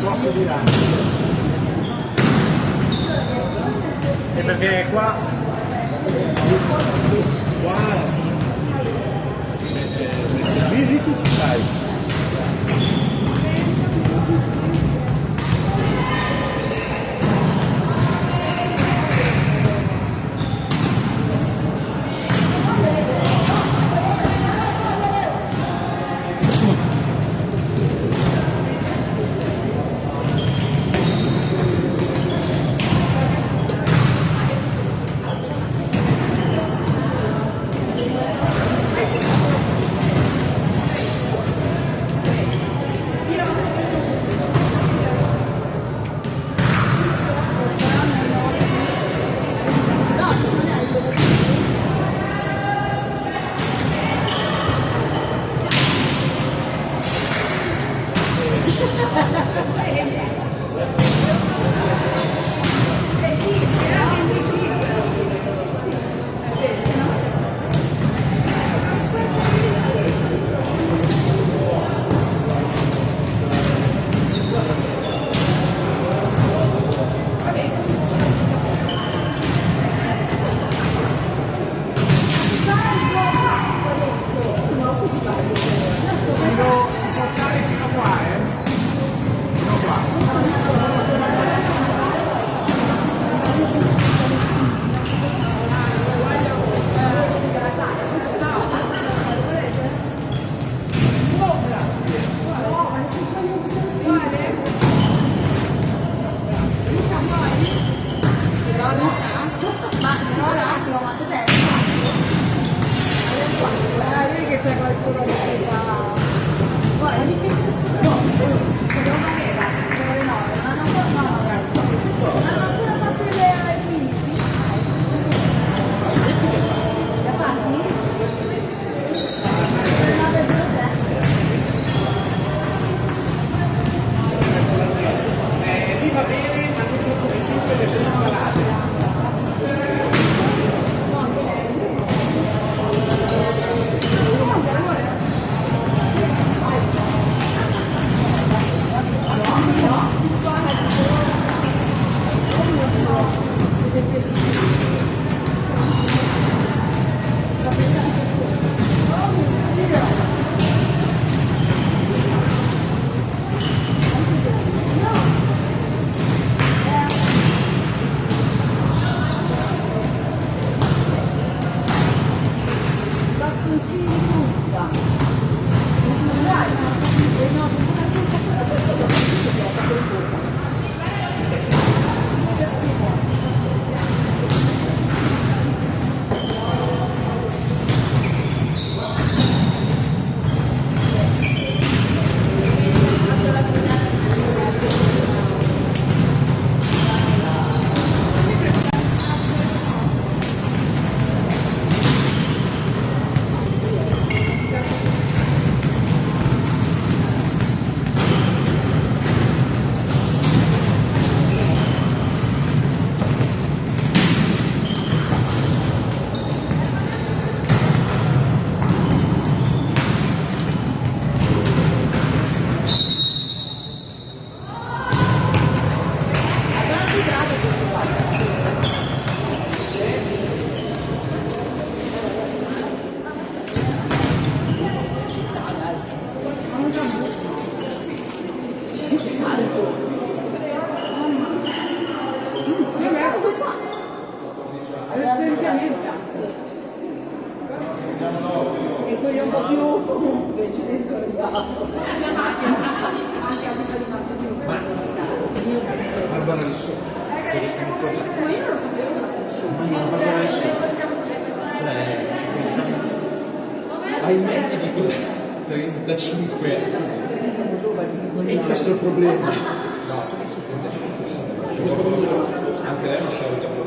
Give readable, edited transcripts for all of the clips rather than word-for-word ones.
posso di là. E perché qua lì tu ci stai. E quelli un po' più invece dentro il Barbara Lissò, cosa stiamo parlando? ma io non sapevo che la conoscevo. Barbara Lissò, cioè ci conosciamo ai mezzi di 35 anni. Siamo giovani. E questo è il problema. No, perché si 35 anche lei non sa il lavoro.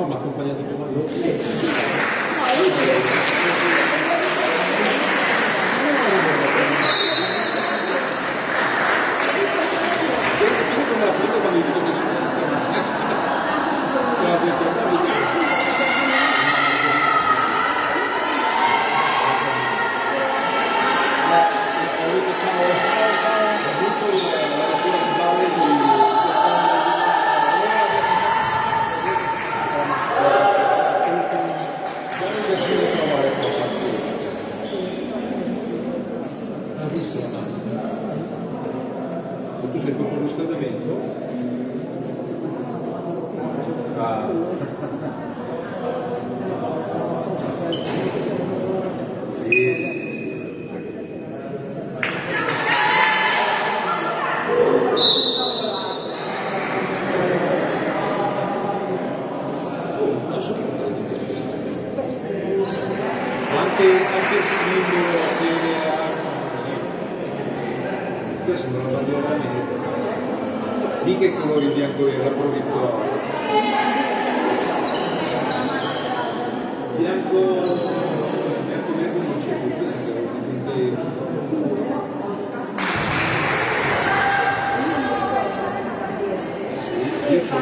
Ma accompagnato con riscaldamento. Ah. Sì, sì. Anche il simbolo, serie A, questo è una bandiera americana. Lì che colori bianco e la Pro Vittoria. Bianco verde non c'è più, questo è veramente. Io c'ho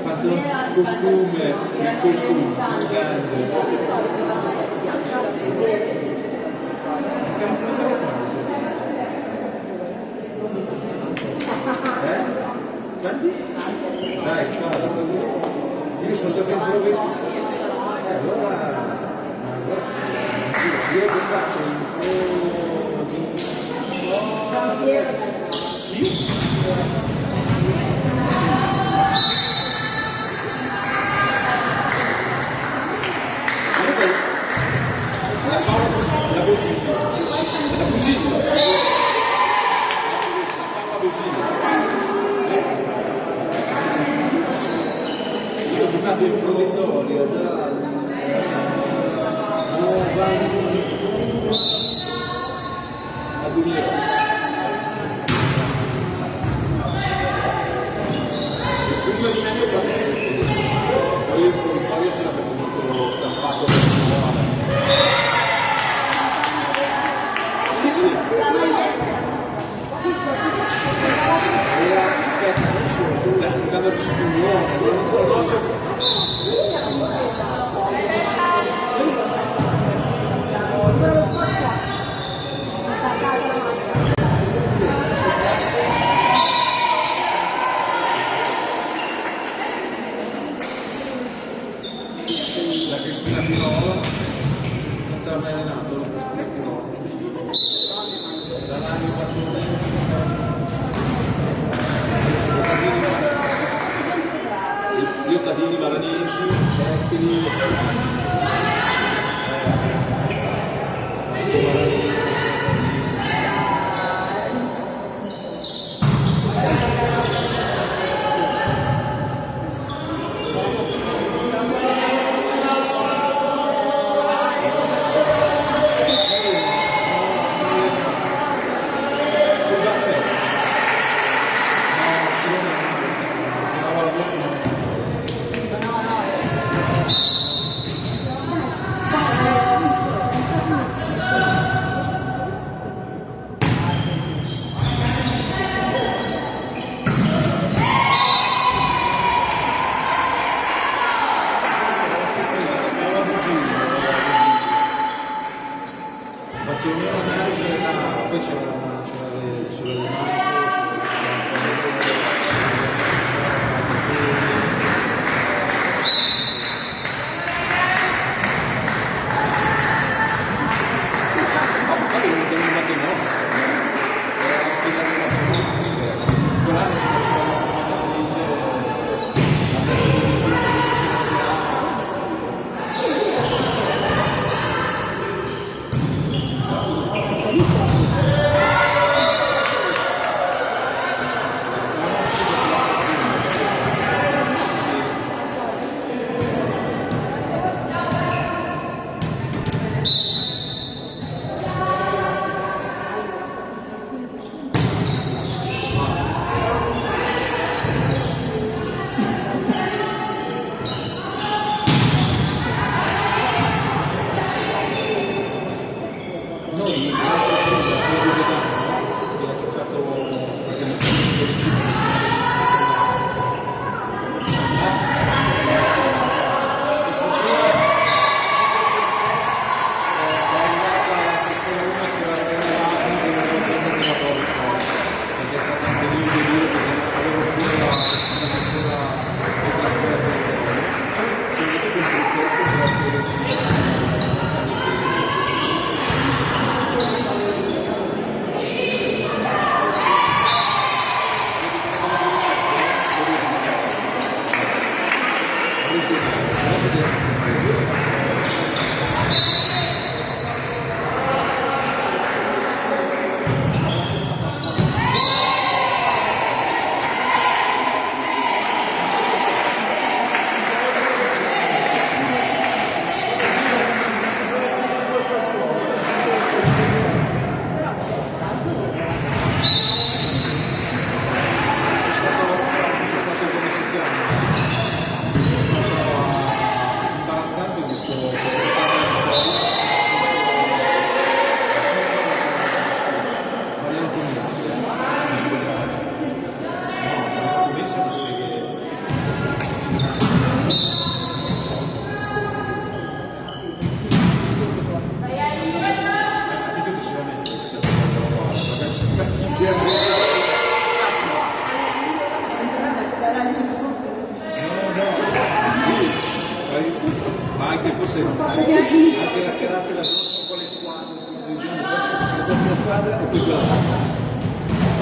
fatto un costume, grande. Quanti? Dai, spara. Io sono stato in prove. Allora io che faccio ho giocato in provvitoria da 91 a 2000. Prima di me ho fatto poi il provvitoria ce l'avevo tutto stampato per scuola. Sì, sì. Aspetta, adesso giocando di studione, non lo so. La Cristina Pirola, non ti ha mai allenato la Cristina Pirola. Da Mario Bartolone. Io Tadini Maranesi, Bettini, poi c'era le sorelle ma anche forse anche la carattere grosso con le squadre, si compra una squadra e poi quella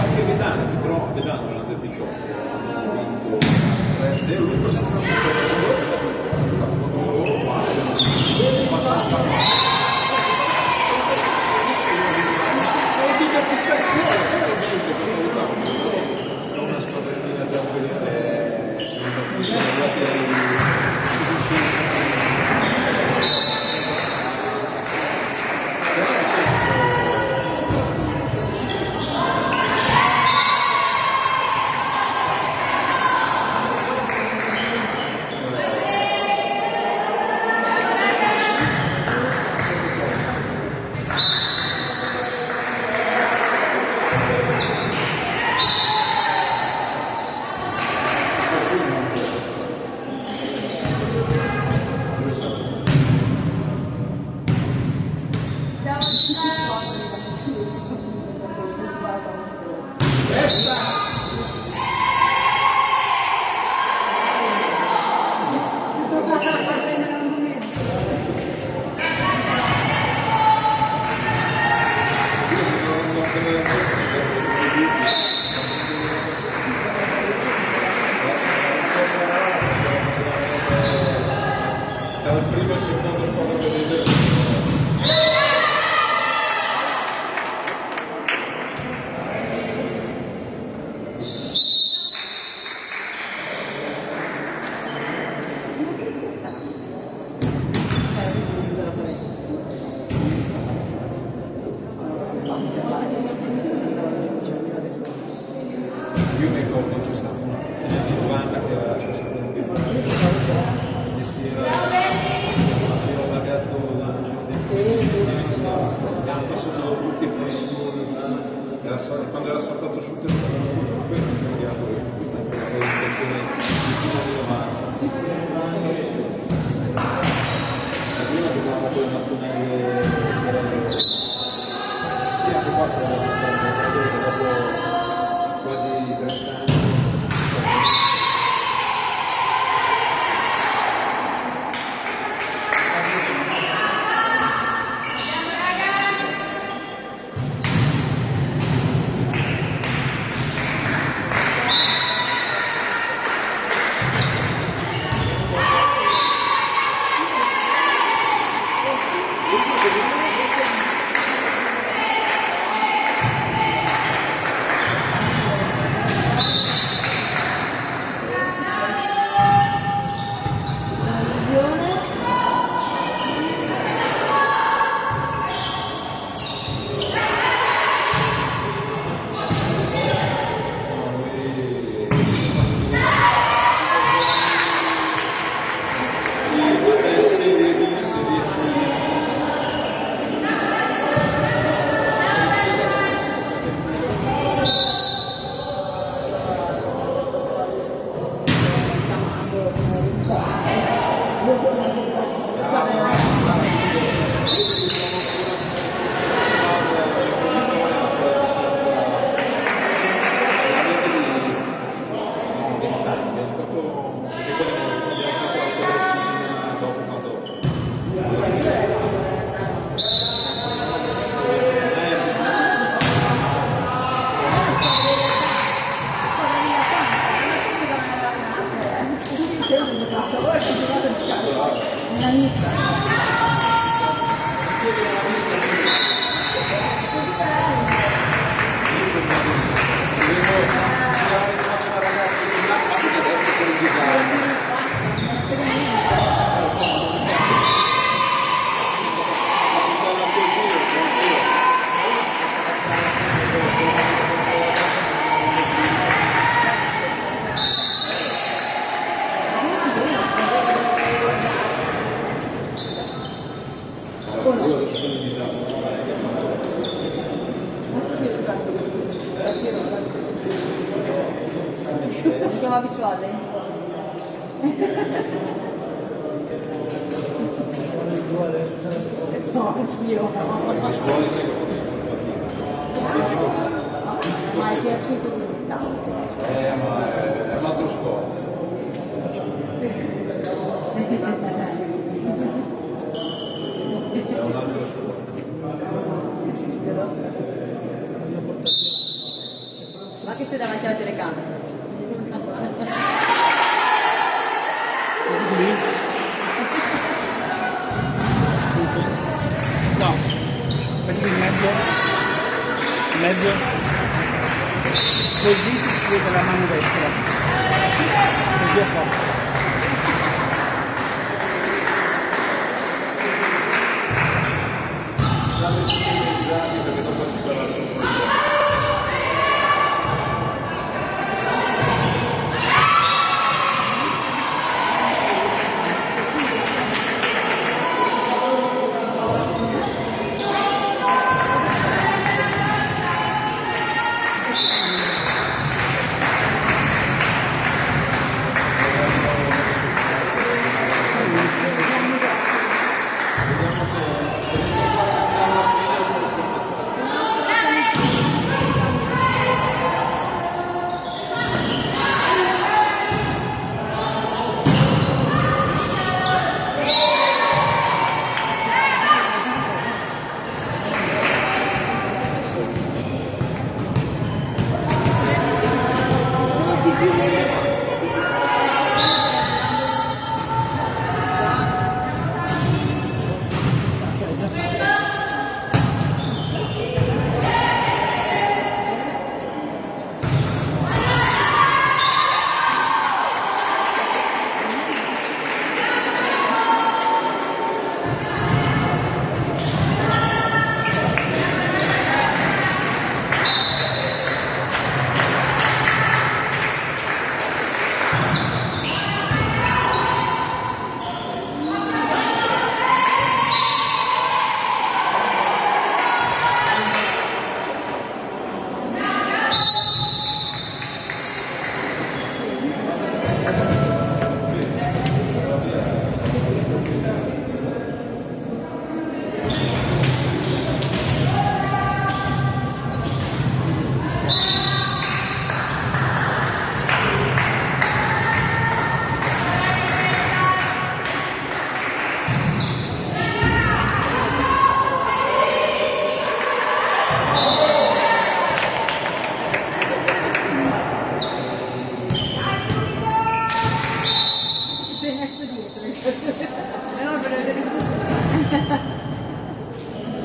anche Vedano, che però Vedano nell'Under 18 hanno vinto 3-0, l'unico se non hanno preso loro qua, abbastanza nessuno di capiscazione, però è meglio per carità, è una squadrina da vedere, sono arrivati dal primo e secondo squadra vedete. Io mi ricordo c'è stato negli anni 90 che c'è stato un differenza e si era pagato l'angelo abbiamo passato tutti il Facebook quando era saltato sul telefono poi non ci vediamo questa è una presentazione di fine anni 90 prima giocavamo con le mattonelle sì anche qua sarà dopo quasi 30 anni. Si chiama abituale? No, anch'io. Le scuole sai che fisico Ma è piaciuto così tanto. ma è un altro sport. Ma che sei davanti alla telecamera? No, mettiti in mezzo, così ti si vede la mano destra, così a posto. Date sincronizzati perché dopo ci sarà il suo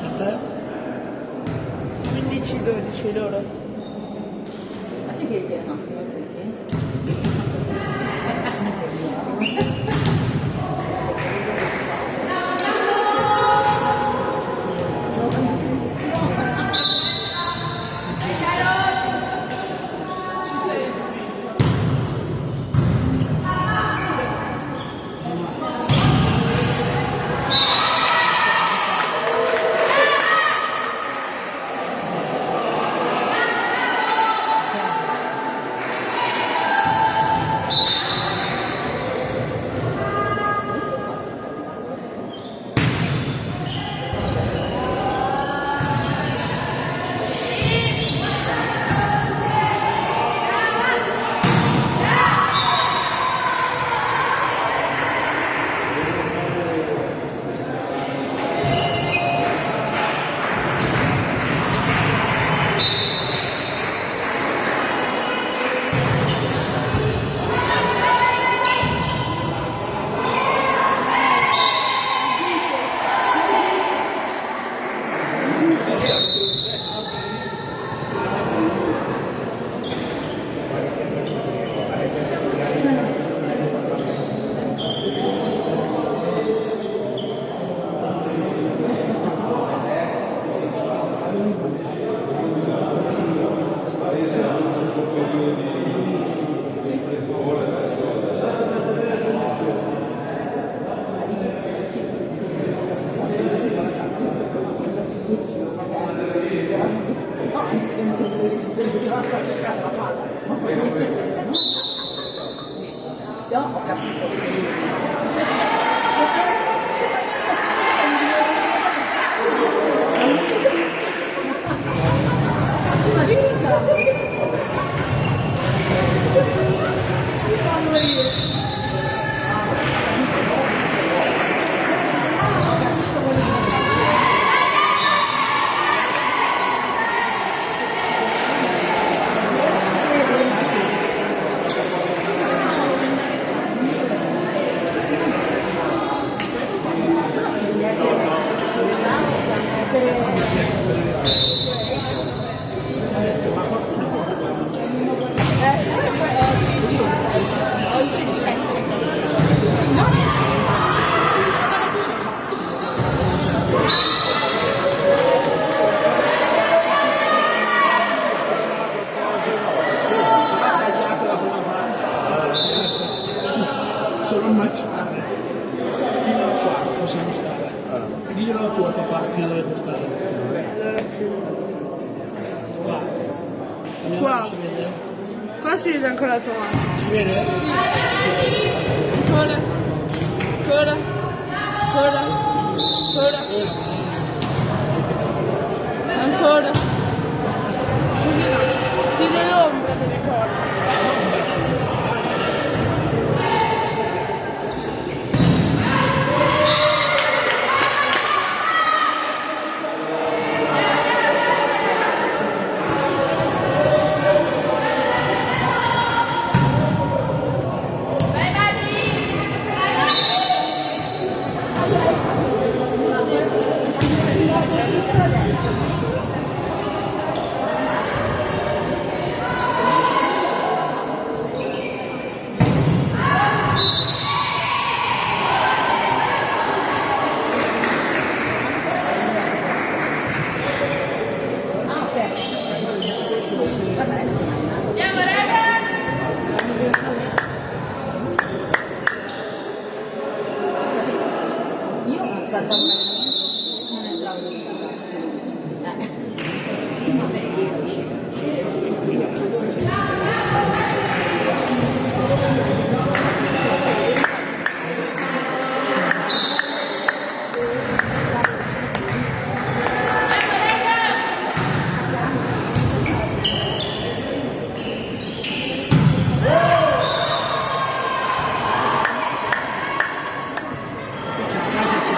A te? 15-12 loro. Ma che devi dire Massimo perché? possiamo stare. Diglielo tu a papà fino a dove può stare. Allora, Qua. Andiamo, Qua. si vede? qua si vede ancora la tua mano. Si vede? Sì. Ancora. Ancora. Ancora. Ancora. Ancora. Così no. Si vede l'ombra delle corde. Io ho fatto non entravo dove Perché a casa si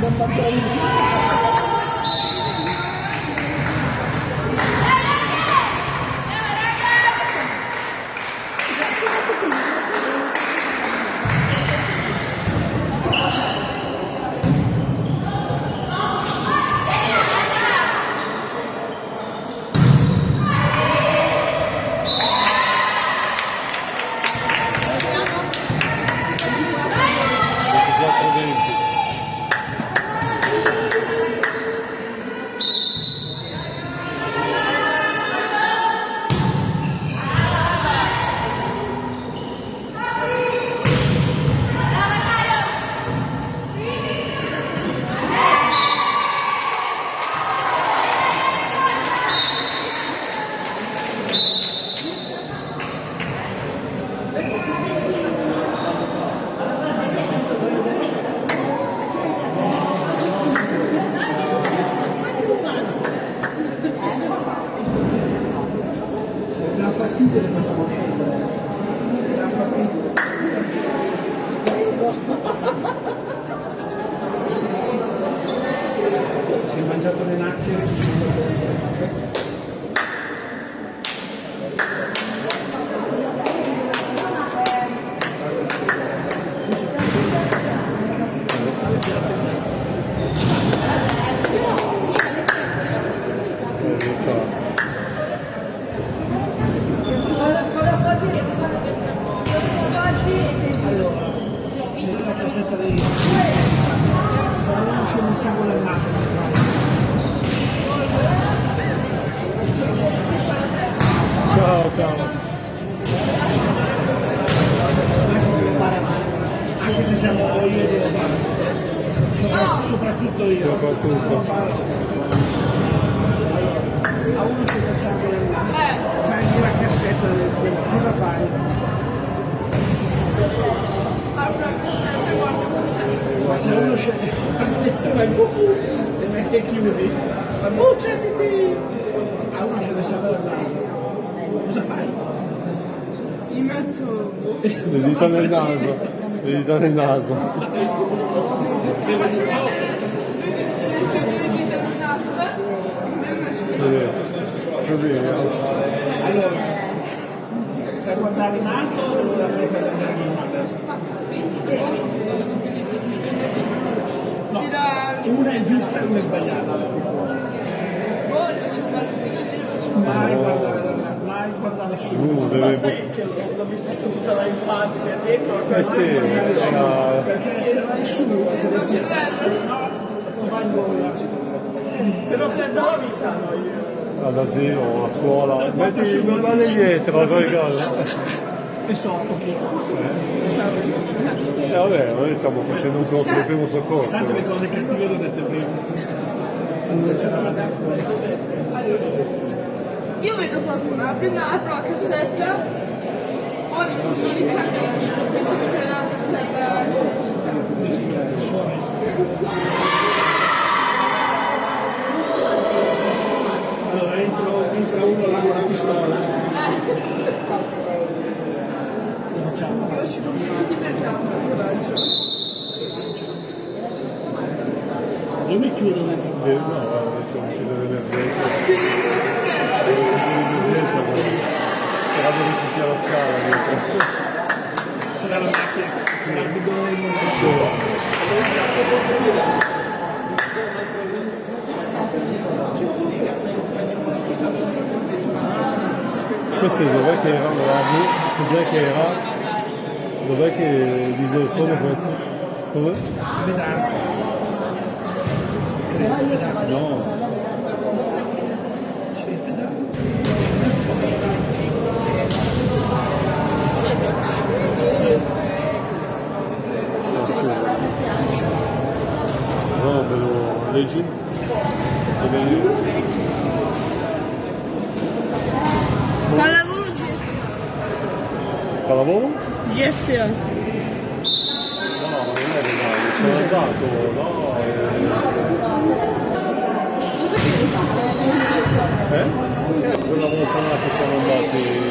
bomba ancora di fastidio le facciamo scendere. Se dà fastidio. Si è mangiato le nacche. Ciao, ciao. Anche se siamo io e soprattutto io. A uno c'è il sangue del naso, c'è anche la cassetta del cosa fai? Apro la cassetta e guardo cosa c'è. Ma se uno scende tu vai e mette chiudi, fa bucciati! A uno c'è il sangue del naso, cosa fai? Gli metto Le dita nel naso. Le dita nel naso. faccio vedere le dita nel naso, Così, Allora, per guardare in alto o per guardare in alto? si dà Una è giusta e una è sbagliata. faccio Mai guardare su. deve... Che l'ho vissuto tutta l'infanzia dietro, sì, Perché se vai su, se non ci stessi, no, non vai nulla. però tutti lo sanno io. all'asilo, a scuola. Metti non vale dietro, poi cosa? E soffochi. Vabbè, noi stiamo facendo un corso di primo soccorso. Tanto le cose cattive le ho dette prima. Non c'era la io vedo qualcuno, apro la cassetta, poi li cambio, questo mi prende per Allora entra uno là con la pistola. Lo facciamo. io ci complimenti per campo, coraggio. Io mi chiudo dentro. No, guarda, ci deve l'emergenza. Chiudi la cassetta. Spero che ci sia la scala dietro. Sarà la macchina, sarà il bidone del mondo. Questo dov'è che era? Cos'è che era? Dov'è che di sono questo? Dove? Vedrà. No. Sì, vedrà. No, me lo leggi? Pallavolo GSA. Pallavolo? GSA. No, non è legale, sono andato, no. Cosa pensi? Quella volta là che siamo andati...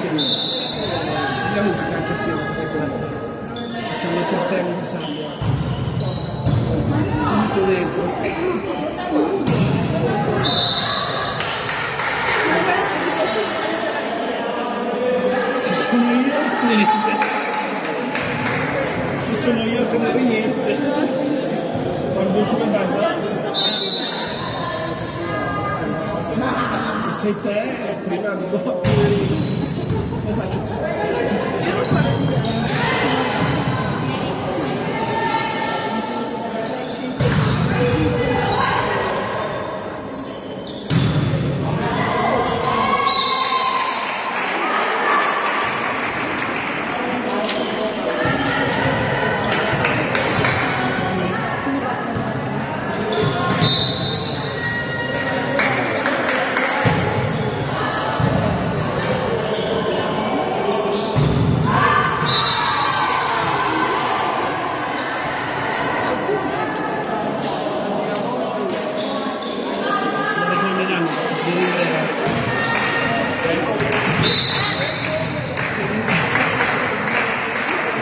assieme. Andiamo in vacanza assieme questa sera. Facciamo il castello di sabbia. Tutto dentro. Se sono io, niente. Se sono io che non niente. Quando sono andato. Se sei te, prima dopo. Lo faccio.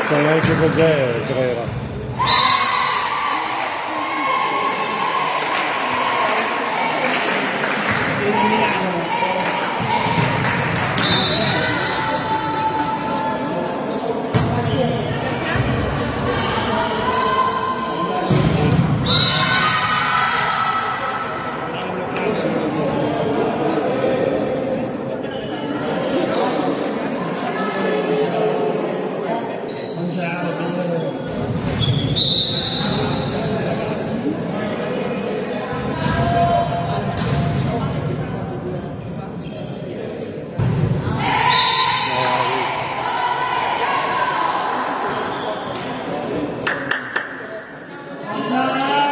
So neanche cos'è Brera. Mangiare, bere. Sempre ragazzi. Quanti sono?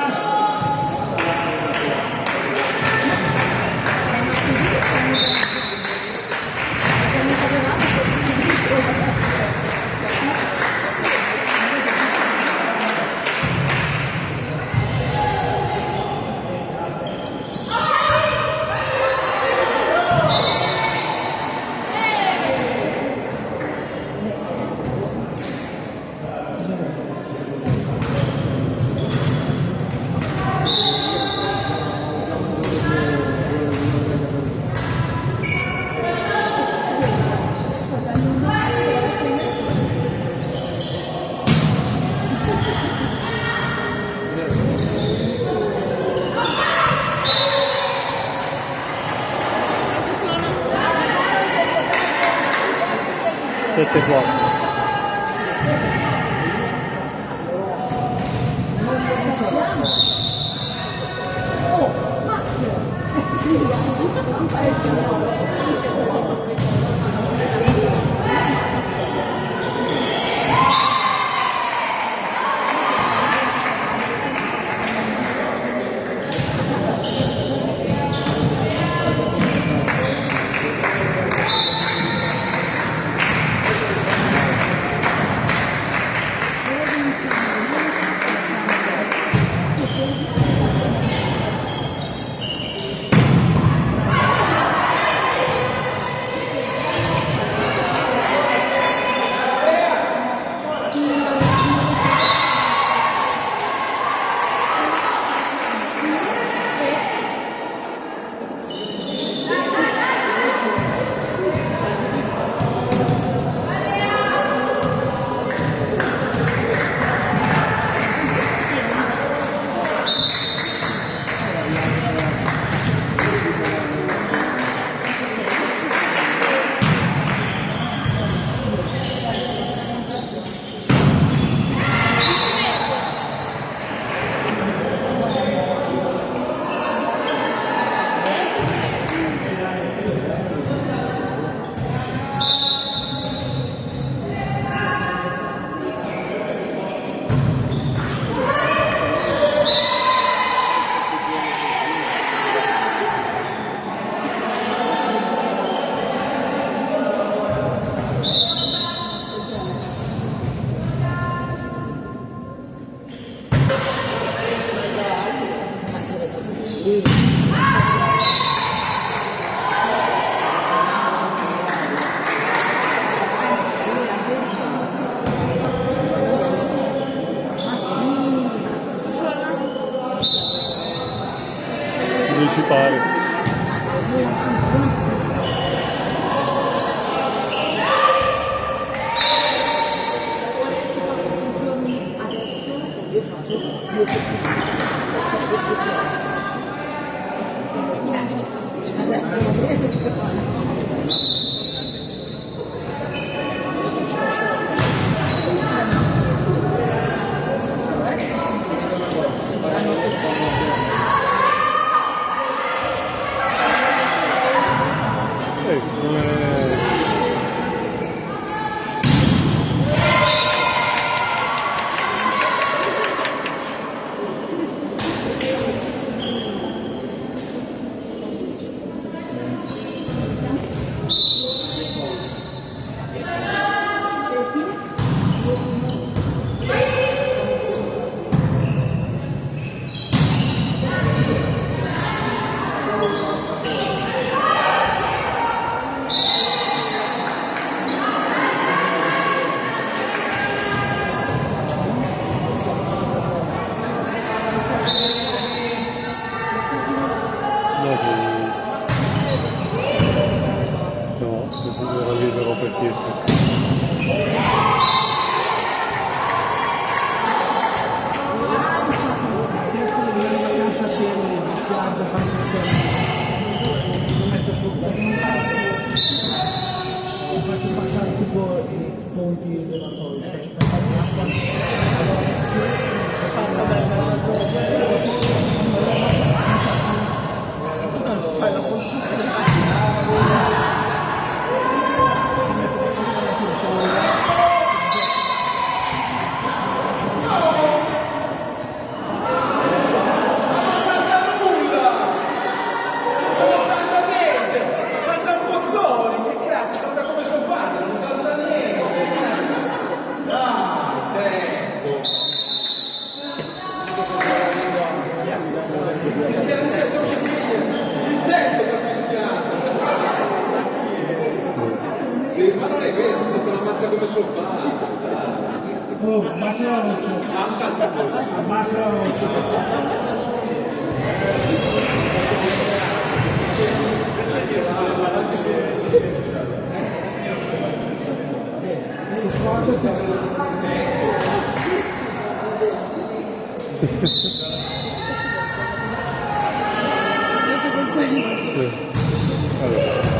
7-4. fare. Io faccio 2 Non è... No, che libero per chiedere. Stasera in spiaggia, fare queste lo metto su, faccio passare tipo i ponti elevatori, faccio passare l'acqua, Passa dal vaso. Fai la fortuna. Salta un Pozzoli, che cazzo, salta come suo padre, non salta niente. Dai, tempo. Fischiare il tetto mia figlia, il tetto per fischiare. Sì, ma non è vero, salta una mazza come suo padre. oh, abbassa la voce, Ah, salta così. abbassa la voce. Sì. Allora.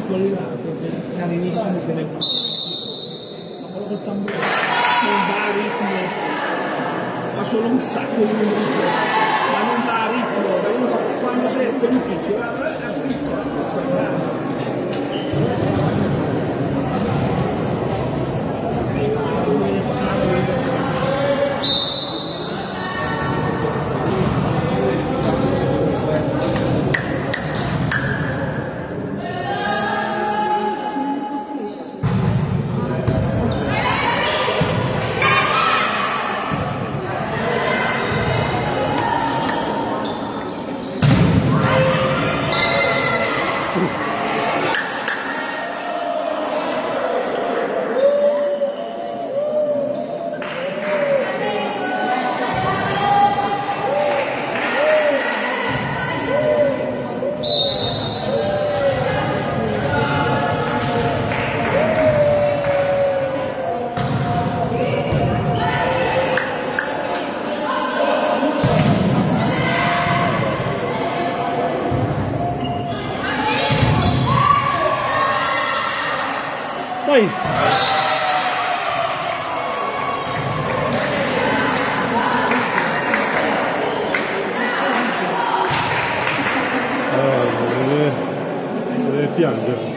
Quelli là, carinissimi che vengono. Ma quello col tamburo non va a ritmo, fa solo un sacco di minuti, ma non va a ritmo, quando sei venuto a ritmo, Vai! Deve piangere.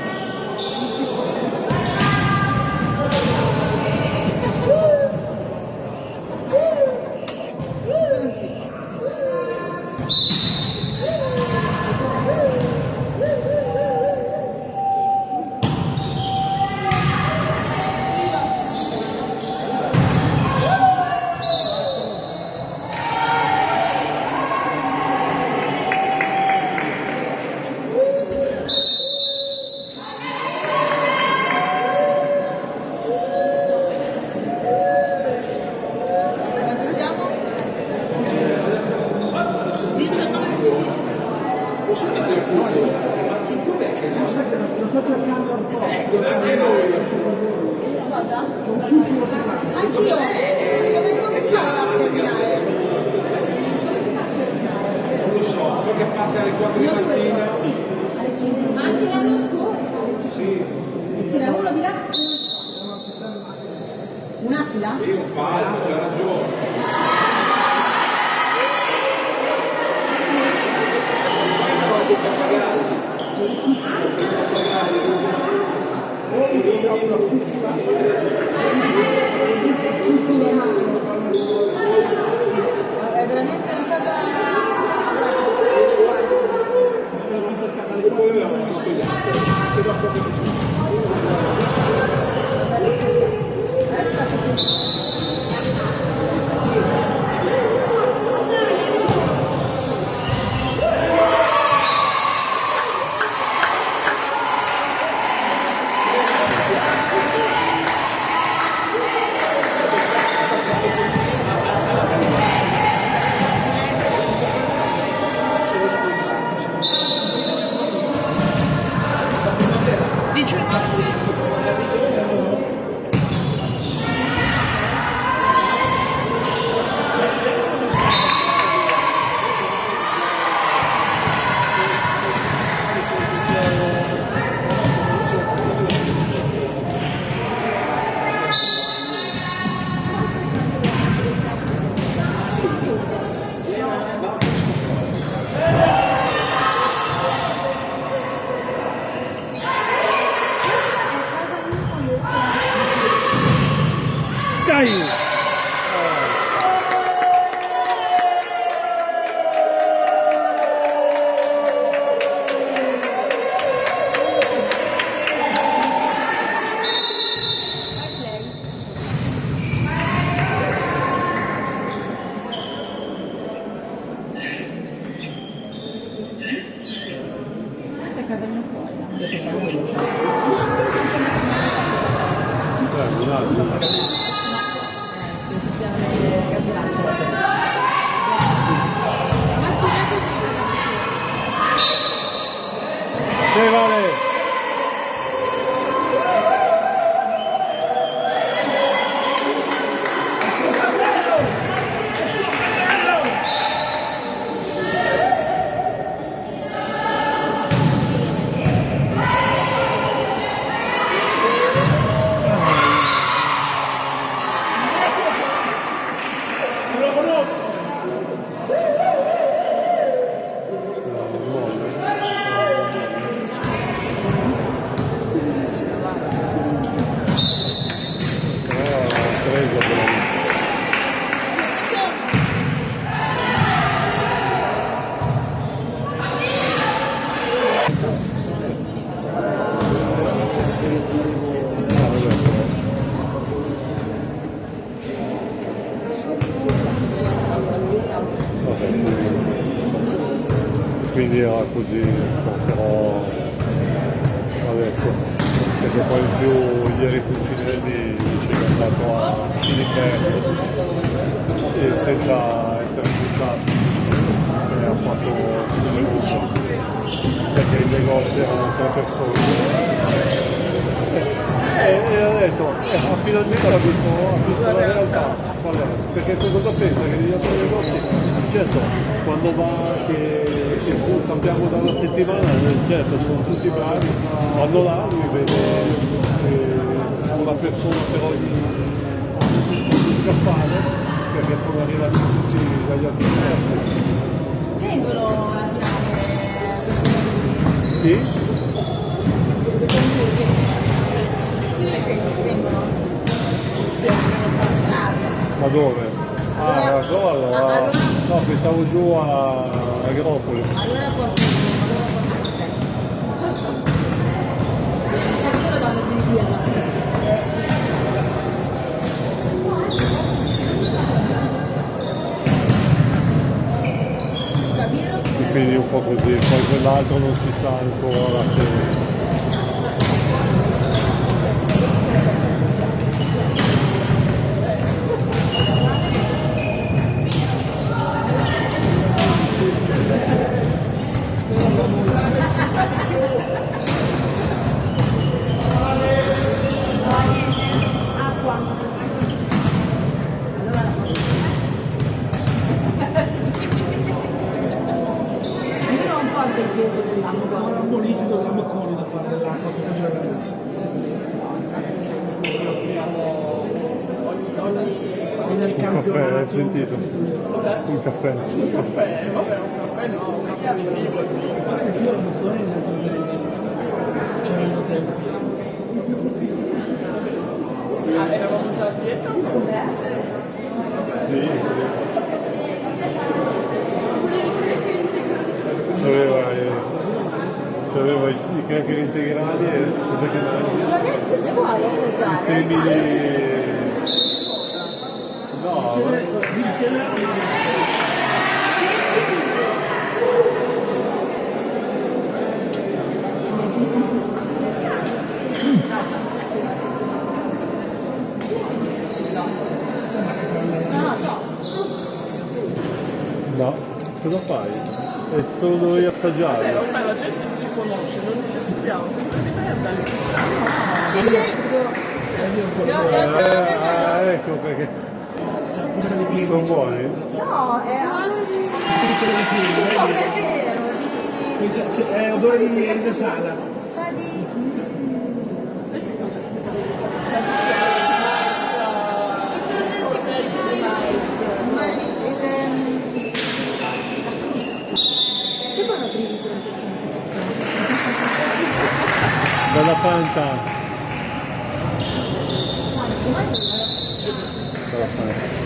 Quanto siamo? 19 Anche noi. Cosa? Anch'io. Come si fa a terminare? Non lo so che parte alle 4 di mattina. Alle 5. Ma anche l'anno scorso? Sì, Ce n'è uno di là? Un'aquila? sì, un fallo, c'ha ragione. Ricordo pappagalli. È veramente una cosa... Poi avevamo gli studenti che dopo Dai! Questa è casa mia fuori. Una. Sì, vale! Quindi era così, però adesso, perché poi in più ieri Cucinelli ci è andato a Spinifest e senza essere buttato e ha fatto perché il negozio erano 3 persone e ha detto finalmente ha visto la realtà. Vabbè, perché cosa pensa che gli altri negozi, certo, quando va che sappiamo da una settimana, certo sono tutti bravi, vanno là, lui vede una persona però di scappare perché sono arrivati tutti dagli altri ragazzi. Vengono a finale. Chi? Vengono. Ma dove? Ah, allora, no, pensavo giù a Agropoli. Allora porto vanno di via. E quindi un po' così, poi quell'altro non si sa ancora se... Ancora un bonifico della Bocconi da fare dell'acqua che faceva ragazzi. Un caffè, hai sentito? Un caffè. Un caffè, vabbè, un caffè no, un aperitivo. Guarda che io la Bocconi c'era il tempo. Ah, eravamo già a dieta? Sì. C'aveva i cracker integrali e cosa che non Devo assaggiare. i semi di... No, no, cosa fai? E solo dovevi assaggiare. Ormai la gente ci conosce, non ci studiamo, sempre di merda lì. Ecco perché C'è una puzza di piedi. sono buoni. No, è Puzza di piedi, no, vedi? è vero. È odore di risa sana. Sa di... Dalla Fanta. Dalla Fanta.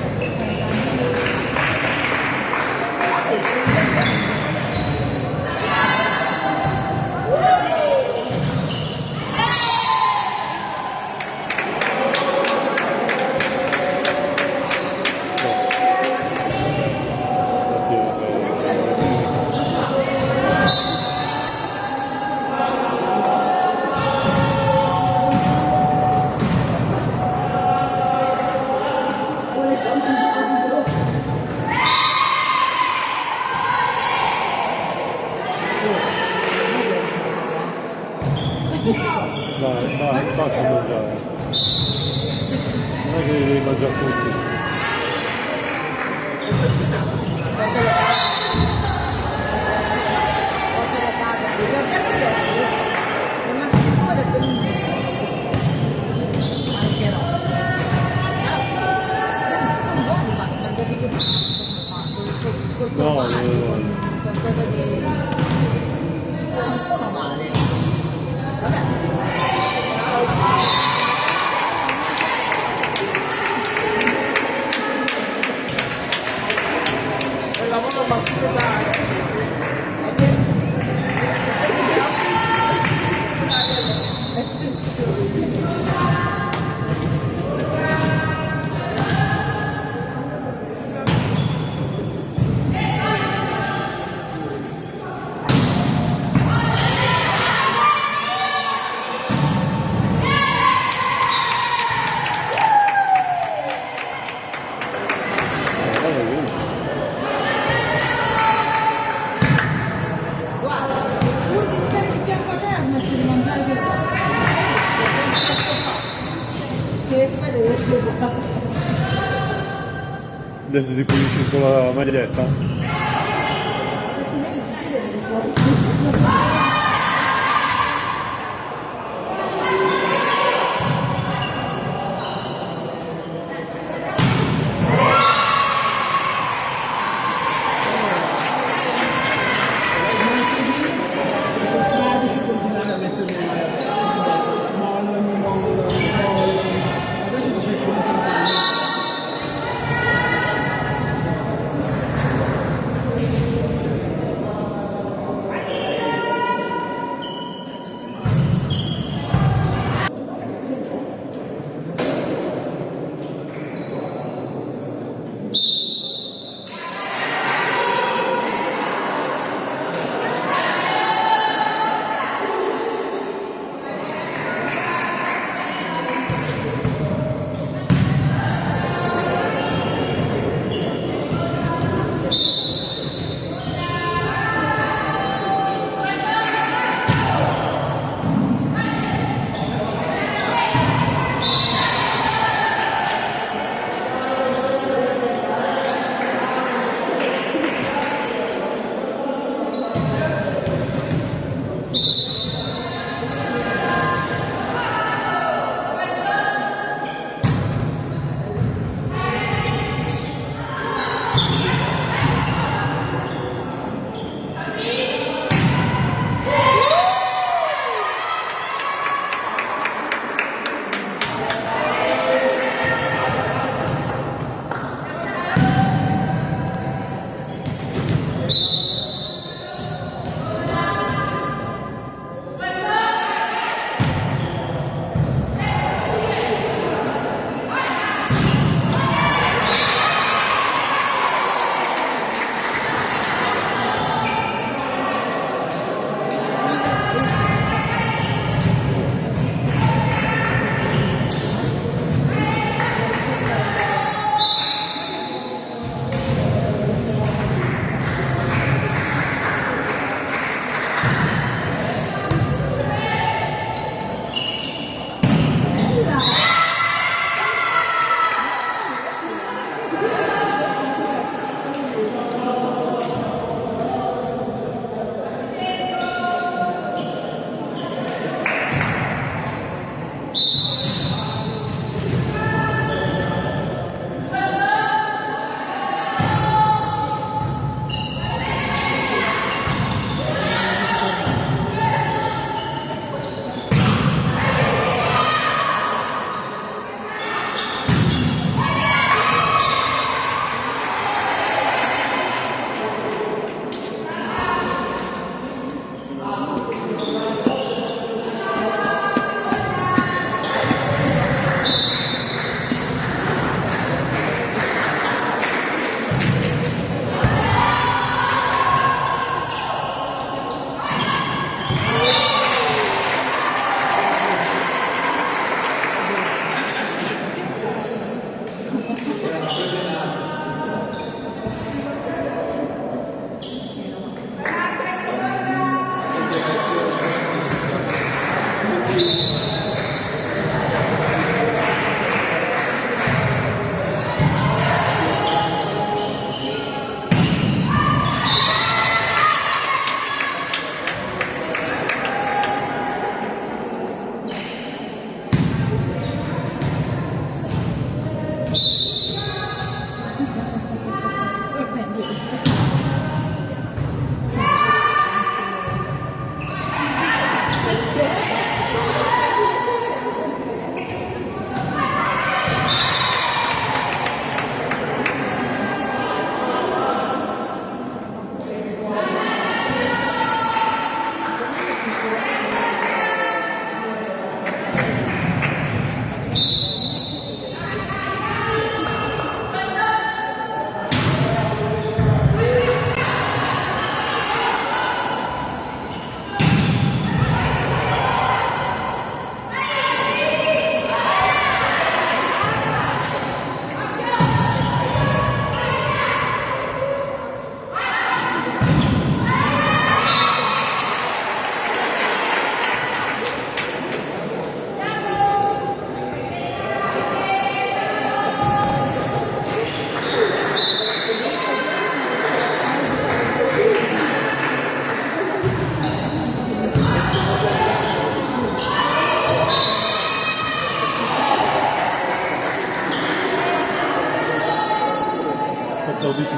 Dai, basta mangiare. Non è che devi mangiare tutti. No, no, no. Qualcosa di... non sono male. È il lavoro battuto Guarda, pur di stare di fianco a te ha smesso di mangiare per che fai deve essere buono. Adesso ti pulisci solo la maglietta.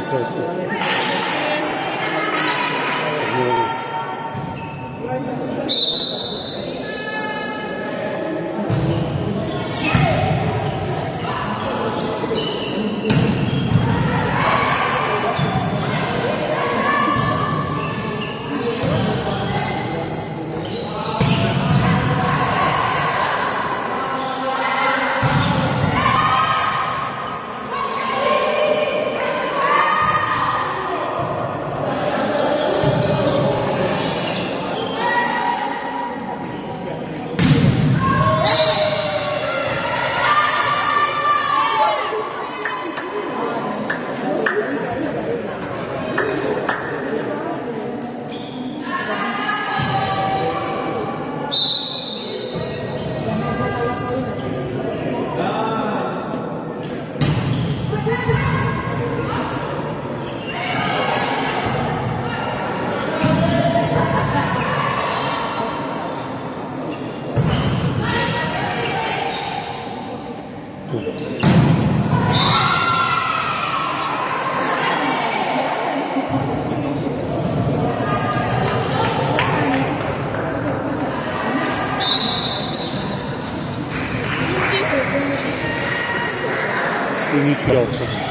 Perfetto. Inizio.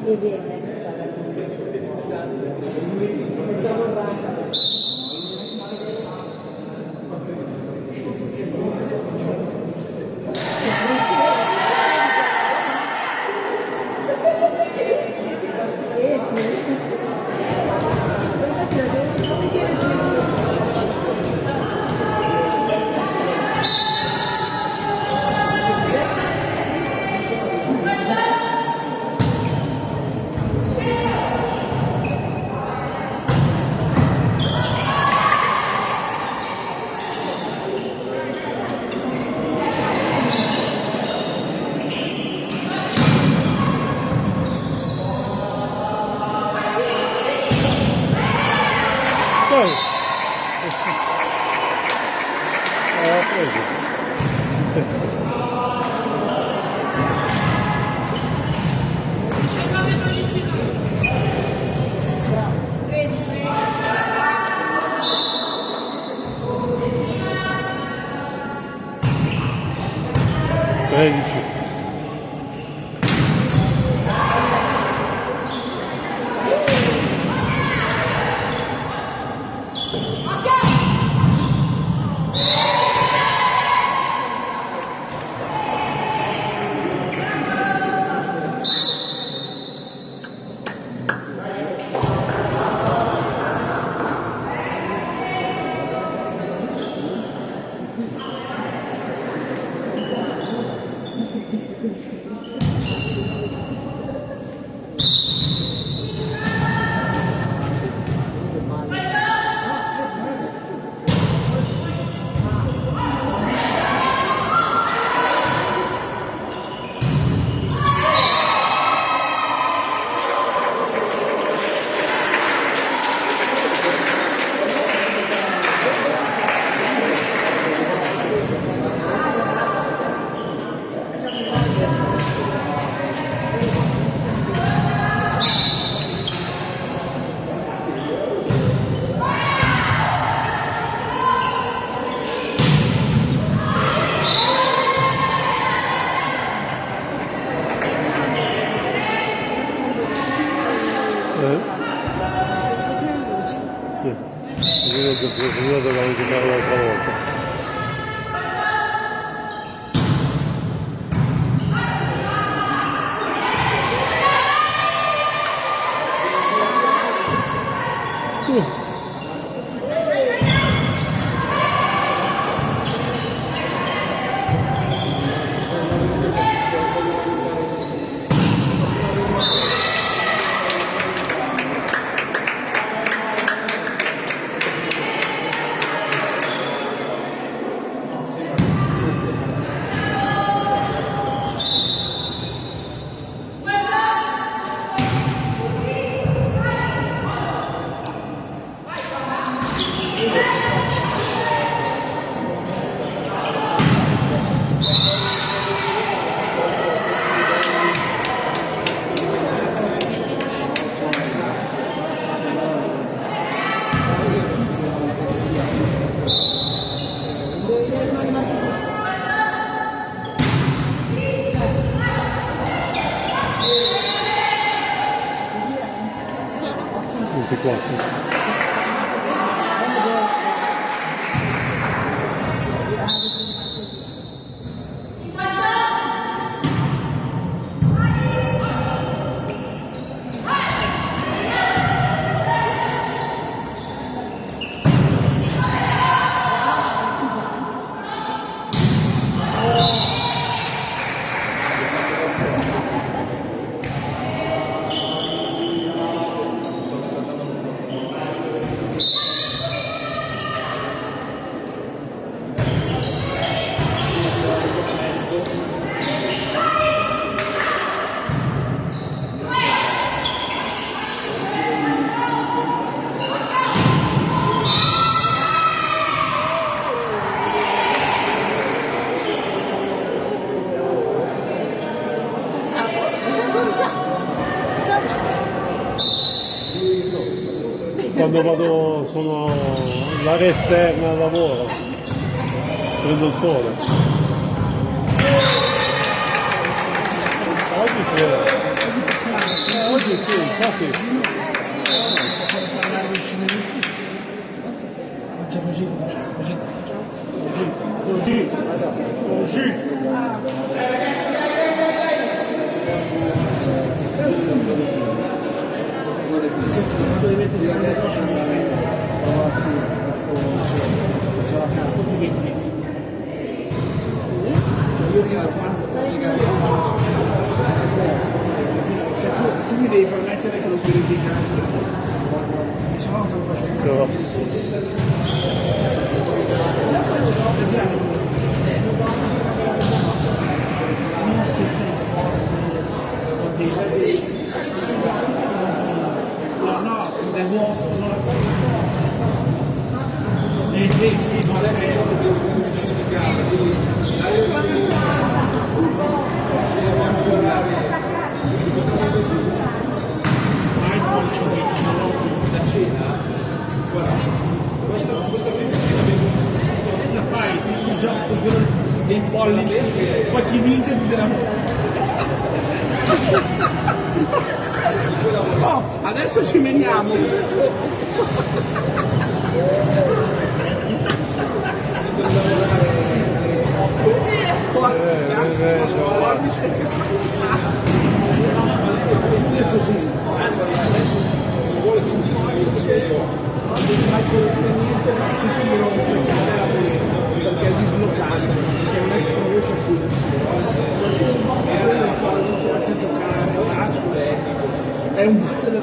e viene che sta Ha preso. Testa. 19-12 13. 13. Sì, io dovevo giocare l'altra volta. Quando vado, sono all'area esterna al lavoro, prendo il sole. Oggi c'era. Oggi minuti. Può parlare 10 minuti. Faccia così, così, così, così, così. Dovete dire che sto sul io fino a quando tu mi devi permettere che non ti ridica e se no non lo faccio. Ma se sei forte no, nel vuoto no. Sì, Ma lei mi ricorda che dobbiamo specificare, quindi se dobbiamo giocare, si potrebbe mai poi la cena, guarda, questo qui cena abbiamo cosa fai? Il gioco dei pollici, poi chi vince ti dirà oh, adesso ci meniamo pollici adesso non vuole che ci sia io. non mai niente che si rompe perché è disbloccato perché non è che non riesce più non c'è anche giocare è un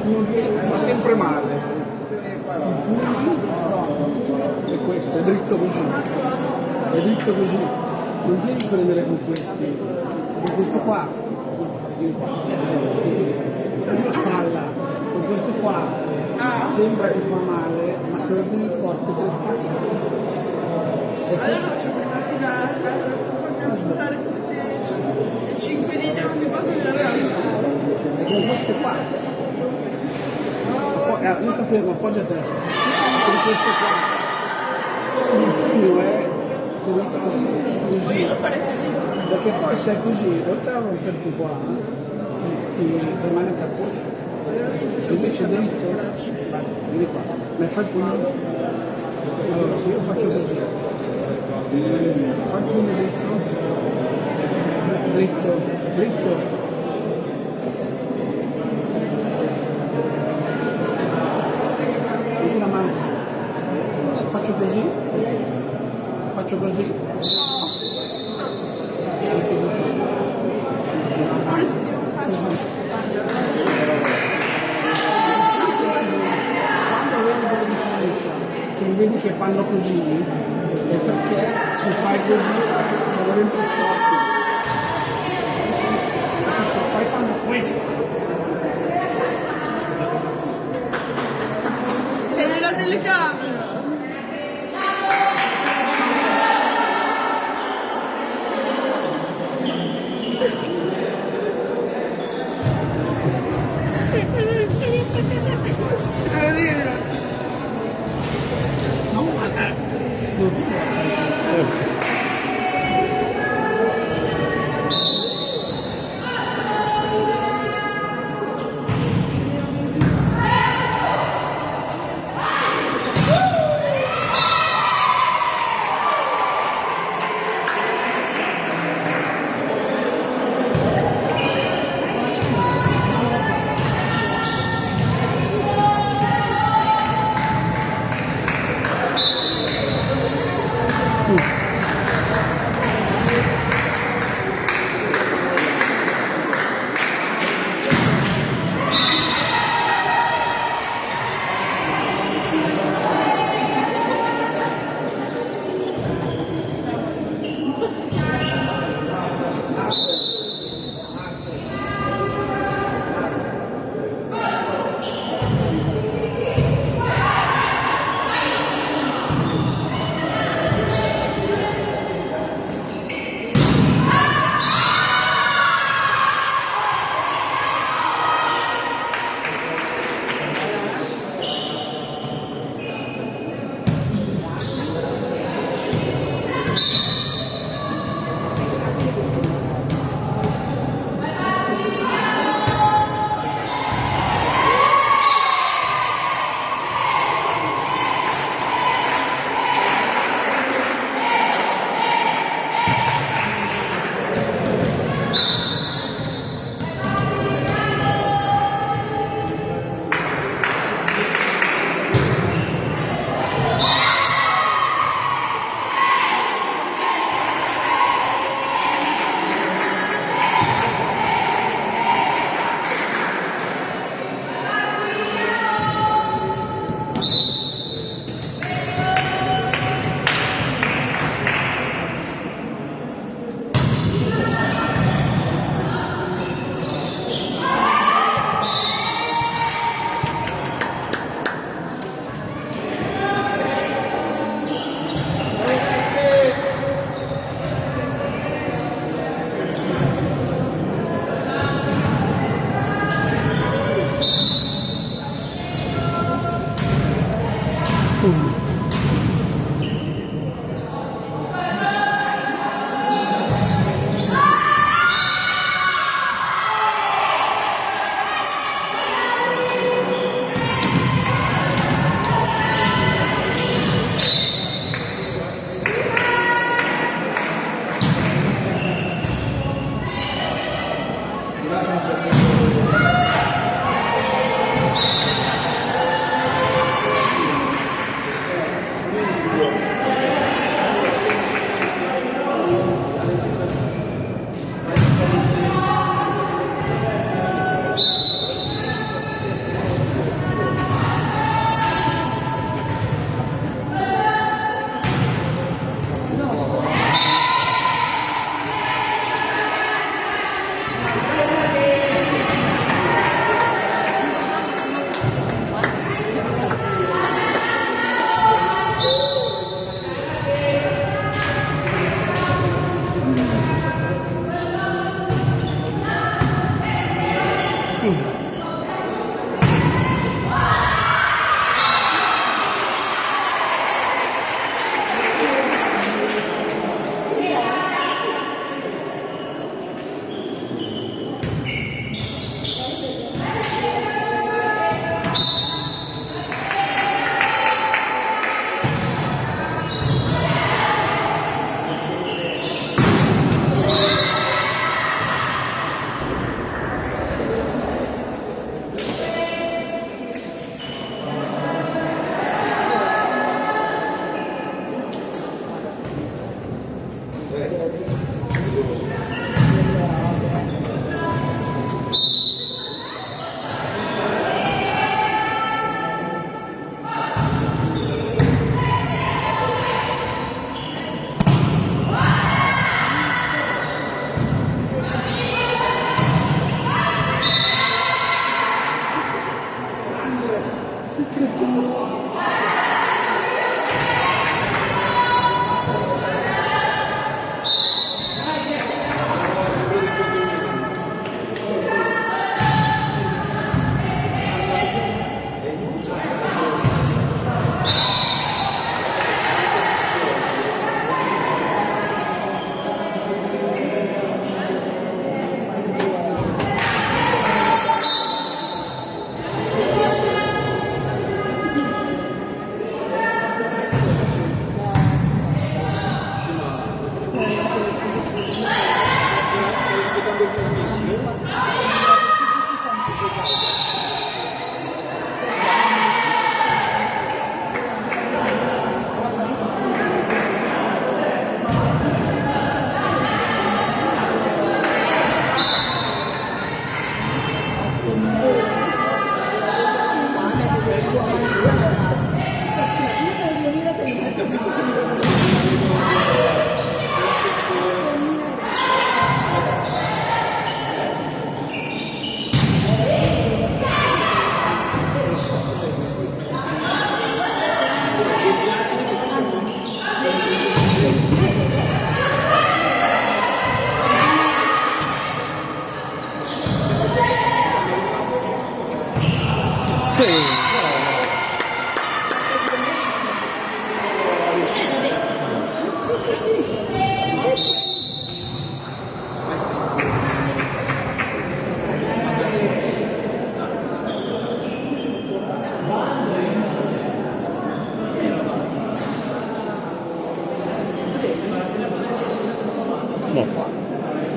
non riesce fa sempre male e questo è dritto così non devi prendere con questi con questo qua con la spalla con questo qua sembra che fa male ma se lo tieni forte te lo spacci Allora faccio prima fila per buttare queste 5 dita così posso vedere e con queste qua io sto fermo, appoggia te con queste qua il più è poi io lo farei così perché poi se è così oltre a romperti qua ti fai male anche al polso se invece dritto vieni qua ma fai il pugno allora se io faccio così fai il pugno dritto metti la mano se faccio così ora si devo fare quando vedi delle differenze che vedi che fanno così è perché se fai così sono dentro storti poi fanno questo sei nella telecamera no ma sto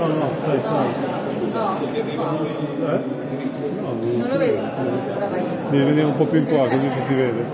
No, stai. No. No, Non lo vedi? Ora vai. devi venire un po' più in qua così ti si vede.